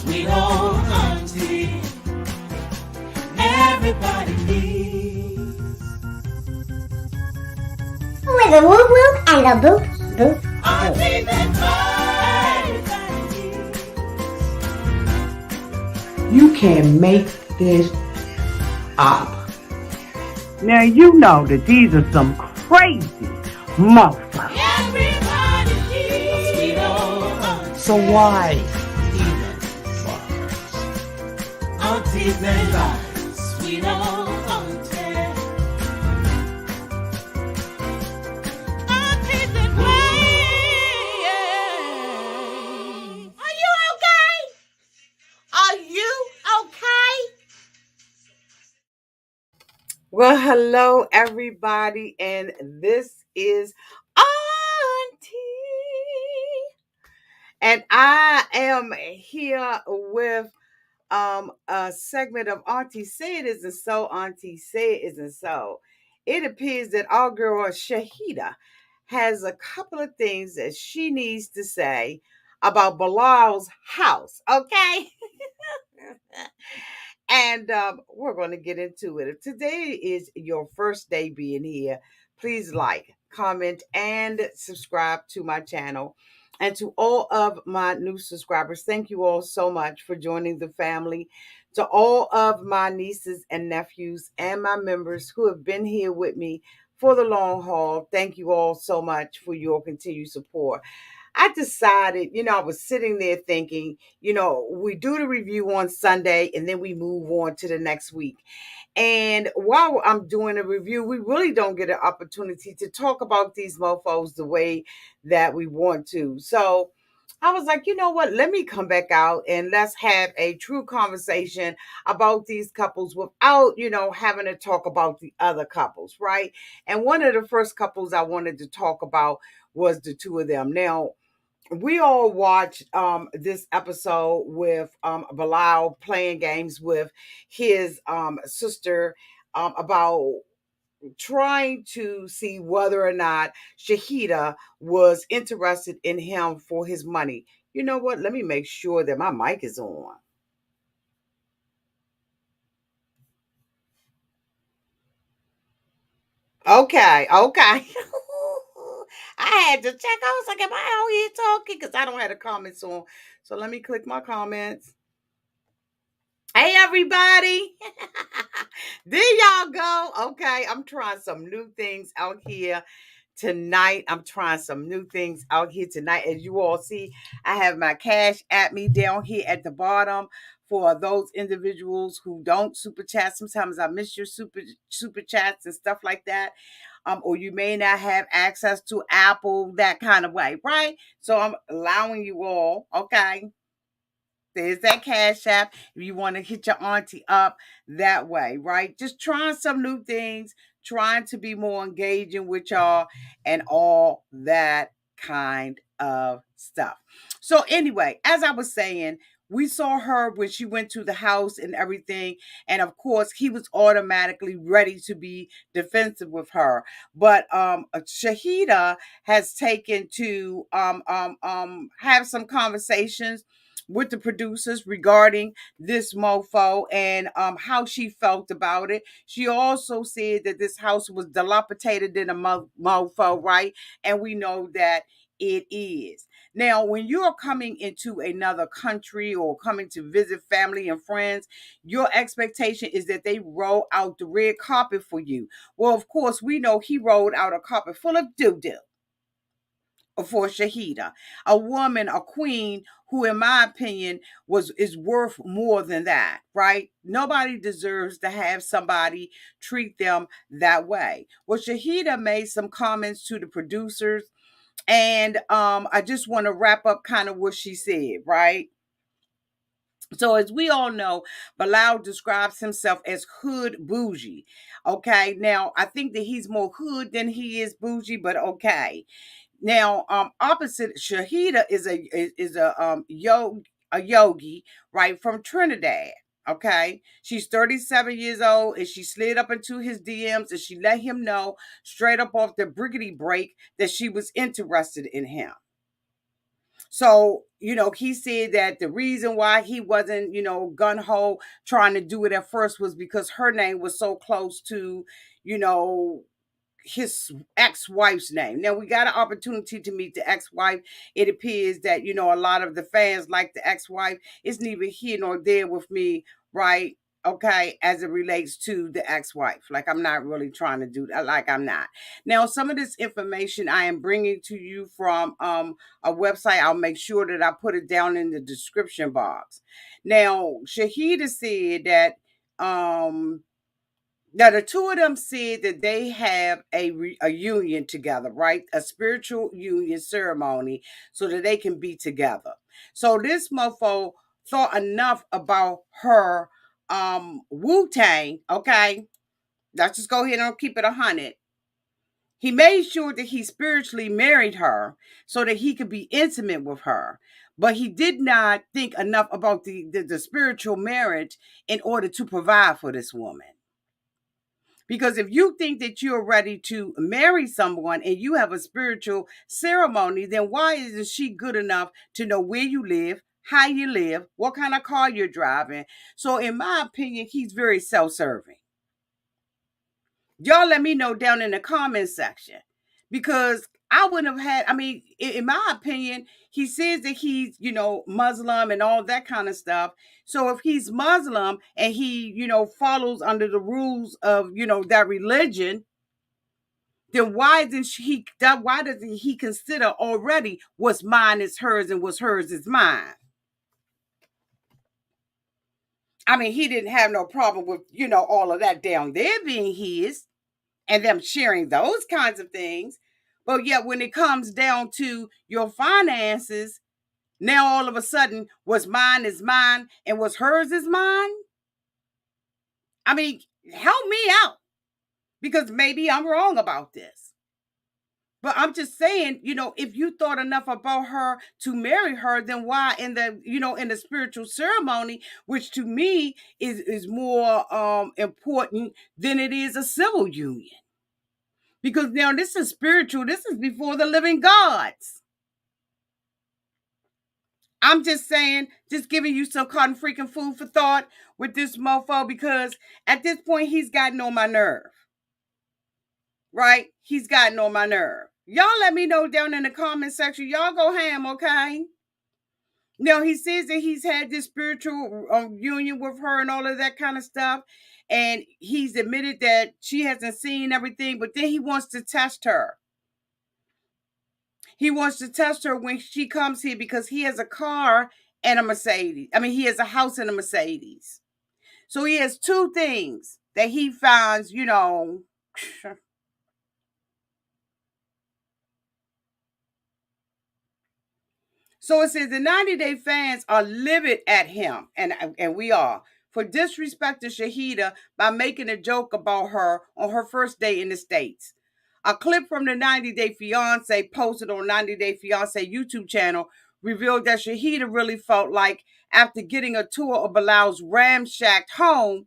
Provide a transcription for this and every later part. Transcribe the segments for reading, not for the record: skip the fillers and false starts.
sweet old auntie. Everybody needs with a whoop whoop and a boop boop auntie boop. that You can't make this up. Now you know that these are some crazy motherfuckers. everybody needs sweet old auntie. So why even bother? Aunties and lives, sweet old auntie. Aunties and ways. Are you okay? Are you okay? Well, hello, everybody, and this is Auntie. And I am here with a segment of Auntie Say It Isn't So, Auntie Say It Isn't So. It appears that our girl Shahidah has a couple of things that she needs to say about Bilal's house, okay? And we're going to get into it. If today is your first day being here, please like, comment, and subscribe to my channel. And to all of my new subscribers, thank you all so much for joining the family. To all of my nieces and nephews and my members who have been here with me for the long haul, thank you all so much for your continued support. I decided, I was sitting there thinking, we do the review on Sunday and then we move on to the next week. And while I'm doing a review, we really don't get an opportunity to talk about these mofos the way that we want to. So I was like, you know what? Let me come back out and let's have a true conversation about these couples without, having to talk about the other couples, right? And one of the first couples I wanted to talk about was the two of them. Now, we all watched this episode with Bilal playing games with his sister about trying to see whether or not Shahidah was interested in him for his money. You know what? Let me make sure that my mic is on. Okay. I had to check. I was like, am I out here talking? Because I don't have the comments on. So let me click my comments. Hey, everybody. There y'all go. Okay, I'm trying some new things out here tonight. As you all see, I have my cash at me down here at the bottom for those individuals who don't super chat. Sometimes I miss your super chats and stuff like that. Or you may not have access to Apple, that kind of way, right? So I'm allowing you all, okay? There's that cash app if you want to hit your auntie up that way, right? Just trying some new things, trying to be more engaging with y'all and all that kind of stuff. So anyway, as I was saying, we saw her when she went to the house and everything. And of course, he was automatically ready to be defensive with her. But Shahidah has taken to have some conversations with the producers regarding this mofo and how she felt about it. She also said that this house was dilapidated in a mofo, right? And we know that it is. Now, when you're coming into another country or coming to visit family and friends, your expectation is that they roll out the red carpet for you. Well, of course, we know he rolled out a carpet full of doo-doo for Shahidah, a woman, a queen who, in my opinion, is worth more than that, right? Nobody deserves to have somebody treat them that way. Well, Shahidah made some comments to the producers, and I just want to wrap up kind of what she said, right? So as we all know, Bilal describes himself as hood bougie. Okay, now I think that he's more hood than he is bougie, but okay. Now, opposite Shahidah is a yogi, right, from Trinidad. Okay, she's 37 years old, and she slid up into his DMs and she let him know straight up off the briggity break that she was interested in him. So, he said that the reason why he wasn't, gun ho trying to do it at first was because her name was so close to, you know, his ex-wife's name. Now we got an opportunity to meet the ex-wife. It appears that a lot of the fans like the ex-wife. It's neither here nor there with me, right? Okay, as it relates to the ex-wife. Like, I'm not really trying to do that. Like, I'm not. Now, some of this information I am bringing to you from a website. I'll make sure that I put it down in the description box. Now, Shahidah said that now, the two of them said that they have a union together, right? A spiritual union ceremony so that they can be together. So this mofo thought enough about her Wu-Tang, okay? Let's just go ahead and keep it 100. He made sure that he spiritually married her so that he could be intimate with her. But he did not think enough about the spiritual marriage in order to provide for this woman. Because if you think that you're ready to marry someone and you have a spiritual ceremony, then why isn't she good enough to know where you live, how you live, what kind of car you're driving? So in my opinion, he's very self-serving. Y'all let me know down in the comment section, because I wouldn't have had, in my opinion, he says that he's, Muslim and all that kind of stuff. So if he's Muslim and he, follows under the rules of, that religion, then why doesn't he consider already what's mine is hers and what's hers is mine? He didn't have no problem with, all of that down there being his and them sharing those kinds of things. But yet when it comes down to your finances, now all of a sudden what's mine is mine and what's hers is mine. Help me out, because maybe I'm wrong about this. But I'm just saying, if you thought enough about her to marry her, then why in the spiritual ceremony, which to me is more important than it is a civil union? Because now this is spiritual. This is before the living gods. I'm just saying, just giving you some cotton freaking food for thought with this mofo, because at this point, he's gotten on my nerve. Right? He's gotten on my nerve. Y'all let me know down in the comment section. Y'all go ham, okay? Now, he says that he's had this spiritual union with her and all of that kind of stuff. And he's admitted that she hasn't seen everything, but then he wants to test her. He wants to test her when she comes here because he has a car and a Mercedes. He has a house and a Mercedes. So he has two things that he finds, So it says the 90-day fans are livid at him, and we are, for disrespecting Shahidah by making a joke about her on her first day in the States. A clip from the 90-Day Fiancé posted on 90-Day Fiancé YouTube channel revealed that Shahidah really felt like, after getting a tour of Bilal's ramshacked home,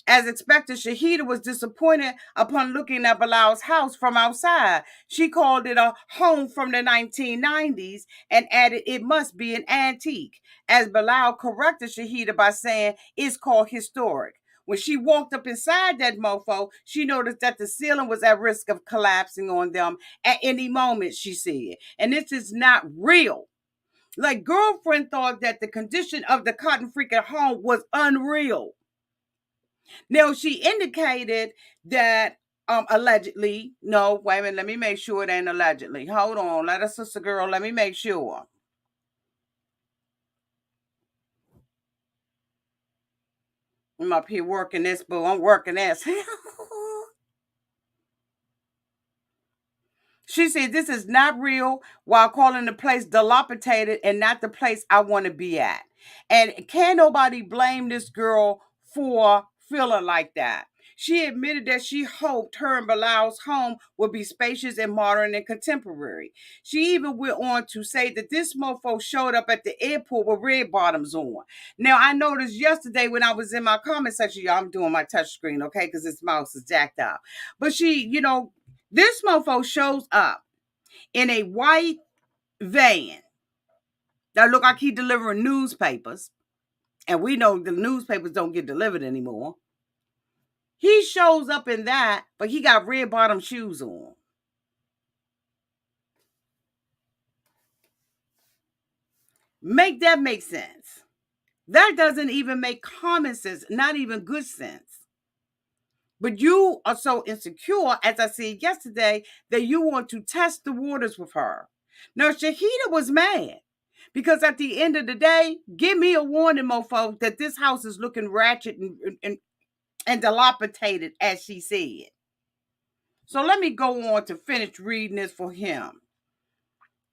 as expected, Shahidah was disappointed upon looking at Bilal's house from outside. She called it a home from the 1990s and added it must be an antique, as Bilal corrected Shahidah by saying it's called historic. When she walked up inside that mofo, she noticed that the ceiling was at risk of collapsing on them at any moment, she said. And this is not real. Like, girlfriend thought that the condition of the cotton freaking home was unreal. Now, she indicated that allegedly, no, wait a minute, let me make sure it ain't allegedly. Hold on, let us, sister girl, let me make sure. I'm up here working this, boo. I'm working this. She said this is not real, while calling the place dilapidated and not the place I want to be at. And can't nobody blame this girl for feeling like that. She admitted that she hoped her and Bilal's home would be spacious and modern and contemporary. She even went on to say that this mofo showed up at the airport with red bottoms on. Now, I noticed yesterday when I was in my comment section, y'all, I'm doing my touch screen, okay, because this mouse is jacked up. But she, this mofo shows up in a white van That look like he delivering newspapers. And we know the newspapers don't get delivered anymore. He shows up in that, but he got red bottom shoes on. Make that make sense. That doesn't even make common sense, not even good sense. But you are so insecure, as I said yesterday, that you want to test the waters with her. Now, Shahidah was mad because at the end of the day, give me a warning, mofo, that this house is looking ratchet and dilapidated, as she said. So let me go on to finish reading this for him.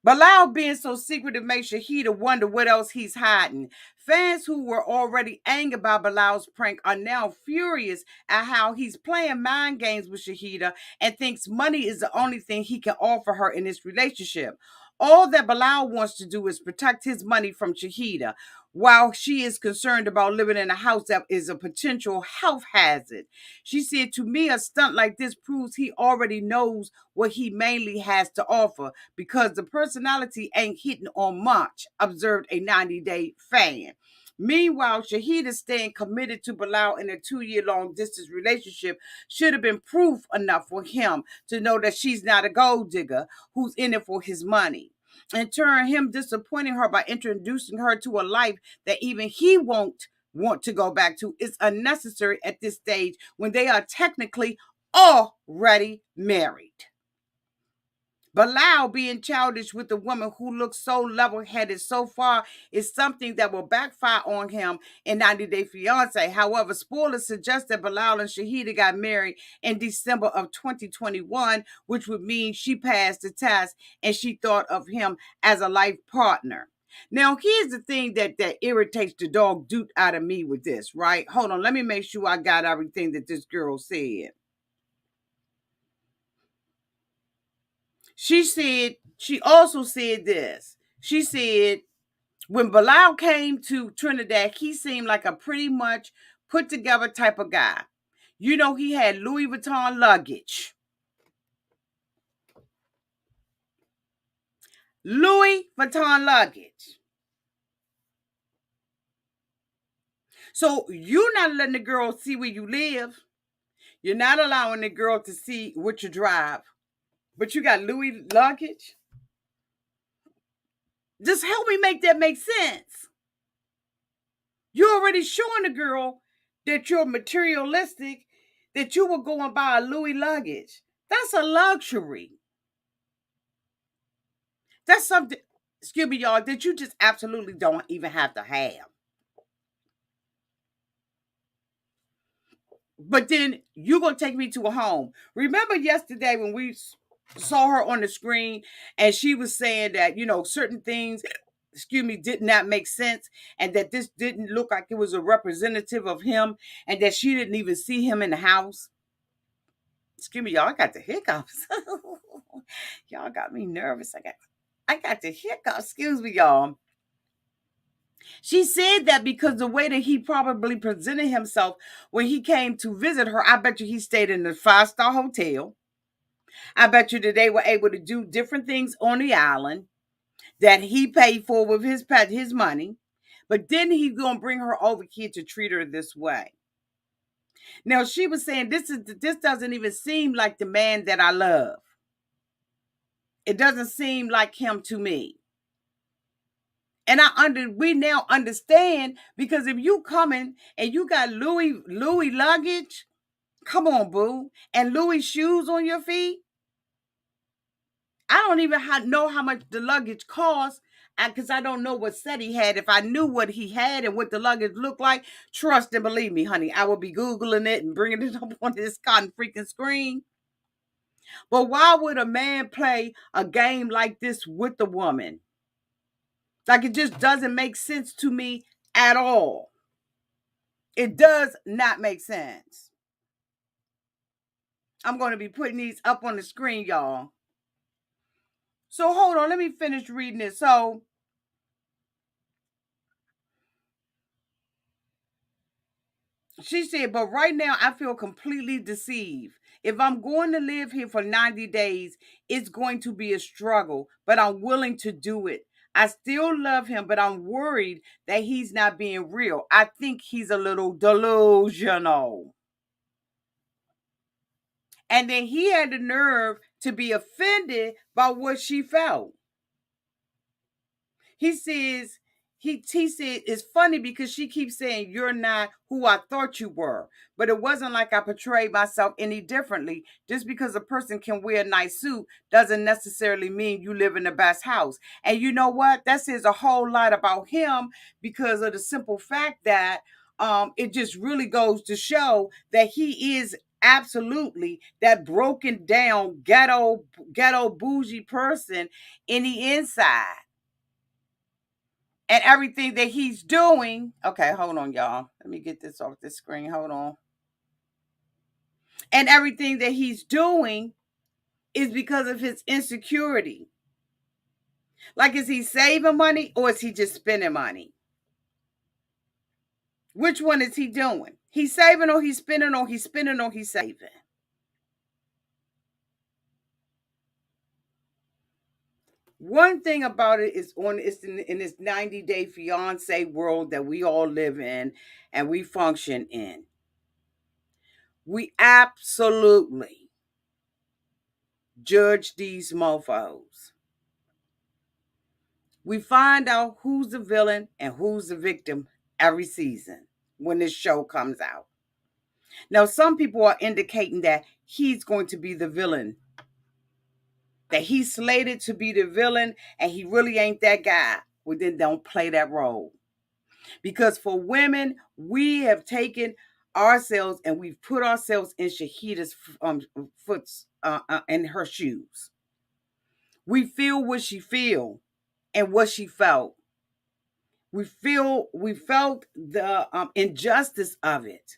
Bilal being so secretive makes Shahidah wonder what else he's hiding. Fans who were already angered by Bilal's prank are now furious at how he's playing mind games with Shahidah and thinks money is the only thing he can offer her in this relationship. All that Bilal wants to do is protect his money from Shahidah, while she is concerned about living in a house that is a potential health hazard. She said, to me, a stunt like this proves he already knows what he mainly has to offer because the personality ain't hitting on much, observed a 90-day fan. Meanwhile, Shahidah staying committed to Bilal in a 2-year long distance relationship should have been proof enough for him to know that she's not a gold digger who's in it for his money. In turn, him disappointing her by introducing her to a life that even he won't want to go back to is unnecessary at this stage when they are technically already married. Bilal being childish with a woman who looks so level-headed so far is something that will backfire on him in 90 Day Fiancé. However, spoilers suggest that Bilal and Shahidah got married in December of 2021, which would mean she passed the test and she thought of him as a life partner. Now, here's the thing that irritates the dog doot out of me with this, right? Hold on, let me make sure I got everything that this girl said. She also said this. She said, when Bilal came to Trinidad, he seemed like a pretty much put together type of guy. You know, he had Louis Vuitton luggage. Louis Vuitton luggage. So you're not letting the girl see where you live. You're not allowing the girl to see what you drive. But you got Louis luggage? Just help me make that make sense. You're already showing the girl that you're materialistic, that you will go and buy a Louis luggage. That's a luxury. That's something, excuse me, y'all, that you just absolutely don't even have to have. But then you're going to take me to a home. Remember yesterday when we saw her on the screen and she was saying that, you know, certain things, excuse me, did not make sense and that this didn't look like it was a representative of him and that she didn't even see him in the house? Excuse me, y'all, I got the hiccups. Y'all got me nervous. I got the hiccups. Excuse me, y'all. She said that because the way that he probably presented himself when he came to visit her, I bet you he stayed in a 5-star hotel. I bet you that they were able to do different things on the island that he paid for with his money. But then he's going to bring her over here to treat her this way. Now, she was saying, this doesn't even seem like the man that I love. It doesn't seem like him to me. And we now understand, because if you coming and you got Louis luggage, come on, boo, and Louis shoes on your feet, I don't even know how much the luggage costs because I don't know what set he had. If I knew what he had and what the luggage looked like, trust and believe me, honey, I would be Googling it and bringing it up on this cotton freaking screen. But why would a man play a game like this with the woman? Like, it just doesn't make sense to me at all. It does not make sense. I'm going to be putting these up on the screen, y'all. So hold on, let me finish reading it. So she said, but right now I feel completely deceived. If I'm going to live here for 90 days, it's going to be a struggle, but I'm willing to do it. I still love him, but I'm worried that he's not being real. I think he's a little delusional. And then he had the nerve to be offended by what she felt. He says, he said it's funny because she keeps saying you're not who I thought you were. But it wasn't like I portrayed myself any differently. Just because a person can wear a nice suit doesn't necessarily mean you live in the best house. And you know what? That says a whole lot about him because of the simple fact that it just really goes to show that he is absolutely that broken down ghetto bougie person in the inside. And everything that he's doing. Okay, hold on, y'all. Let me get this off the screen. Hold on. And everything that he's doing is because of his insecurity. Like, is he saving money or is he just spending money? Which one is he doing? He's saving or he's spending or he's spending or he's saving. One thing about it is it's in this 90-day fiance world that we all live in and we function in. We absolutely judge these mofos. We find out who's the villain and who's the victim every season when this show comes out. Now, some people are indicating that he's going to be the villain, that he's slated to be the villain and he really ain't that guy. Well, then don't play that role. Because for women, we have taken ourselves and we've put ourselves in Shahidah's foot in her shoes. We feel what she feel and what she felt. We felt the injustice of it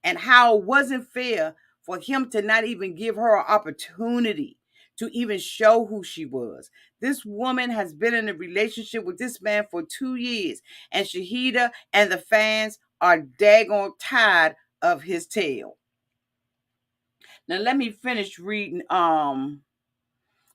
and how it wasn't fair for him to not even give her an opportunity to even show who she was. This woman has been in a relationship with this man for 2 years, and Shahidah and the fans are daggone tired of his tale. Now let me finish reading.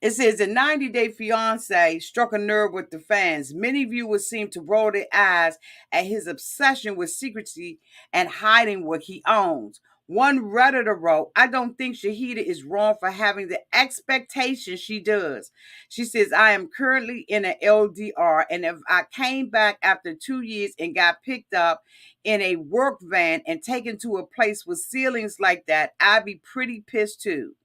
It says the 90-day fiance struck a nerve with the fans. Many viewers seem to roll their eyes at his obsession with secrecy and hiding what he owns. One Redditor wrote, I don't think Shahidah is wrong for having the expectation she does. She says, I am currently in an LDR, and if I came back after 2 years and got picked up in a work van and taken to a place with ceilings like that, I'd be pretty pissed too.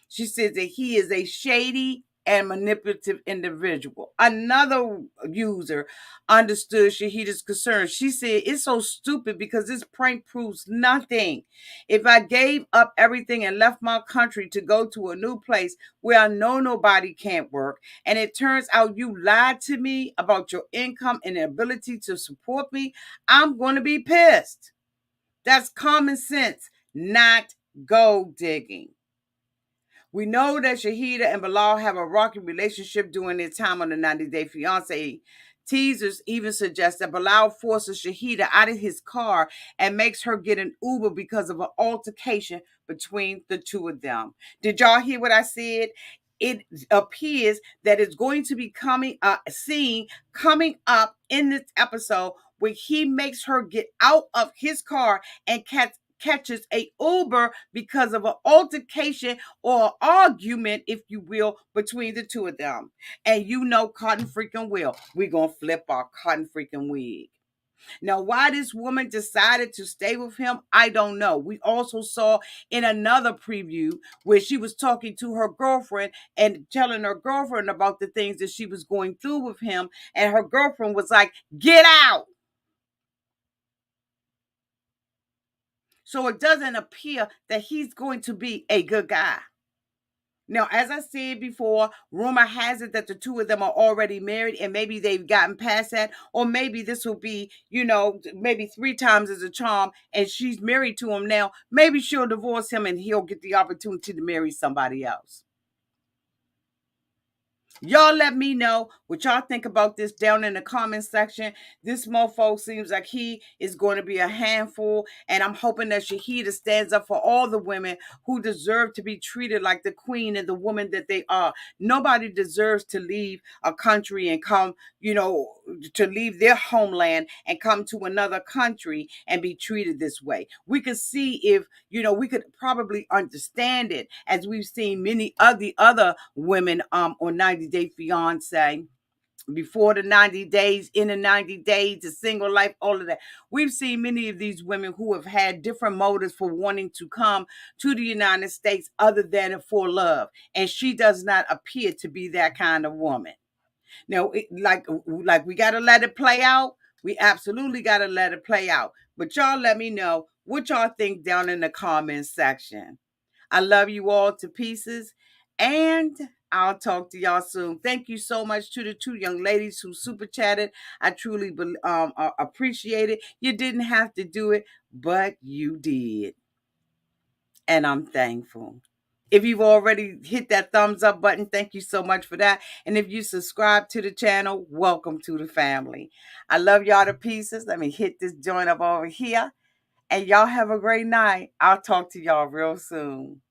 She says that he is a shady and manipulative individual. Another user understood Shahidah's concern. She said, it's so stupid because this prank proves nothing. If I gave up everything and left my country to go to a new place where I know nobody can't work, and it turns out you lied to me about your income and ability to support me, I'm going to be pissed. That's common sense, not gold digging. We know that Shahidah and Bilal have a rocky relationship during their time on the 90-day fiance. Teasers even suggest that Bilal forces Shahidah out of his car and makes her get an Uber because of an altercation between the two of them. Did y'all hear what I said? It appears that it's going to be coming up in this episode where he makes her get out of his car and catches a Uber because of an altercation or argument, if you will, between the two of them. And you know cotton freaking will. We're going to flip our cotton freaking wig. Now, why this woman decided to stay with him, I don't know. We also saw in another preview where she was talking to her girlfriend and telling her girlfriend about the things that she was going through with him. And her girlfriend was like, get out. So it doesn't appear that he's going to be a good guy. Now, as I said before, rumor has it that the two of them are already married and maybe they've gotten past that. Or maybe this will be, maybe 3 times as a charm and she's married to him now. Maybe she'll divorce him and he'll get the opportunity to marry somebody else. Y'all let me know what y'all think about this down in the comment section. This mofo seems like he is going to be a handful, and I'm hoping that Shahidah stands up for all the women who deserve to be treated like the queen and the woman that they are. Nobody deserves to leave a country and come, to leave their homeland and come to another country and be treated this way. We could see if, we could probably understand it, as we've seen many of the other women on 90 Day Fiancé, before the 90 days, in the 90 days, the single life, all of that. We've seen many of these women who have had different motives for wanting to come to the United States other than for love. And she does not appear to be that kind of woman. Now, like we got to let it play out. We absolutely got to let it play out. But y'all let me know what y'all think down in the comments section. I love you all to pieces, and I'll talk to y'all soon. Thank you so much to the two young ladies who super chatted. I truly appreciate it. You didn't have to do it, but you did, and I'm thankful. If you've already hit that thumbs up button, thank you so much for that. And if you subscribe to the channel, welcome to the family. I love y'all to pieces. Let me hit this joint up over here. And y'all have a great night. I'll talk to y'all real soon.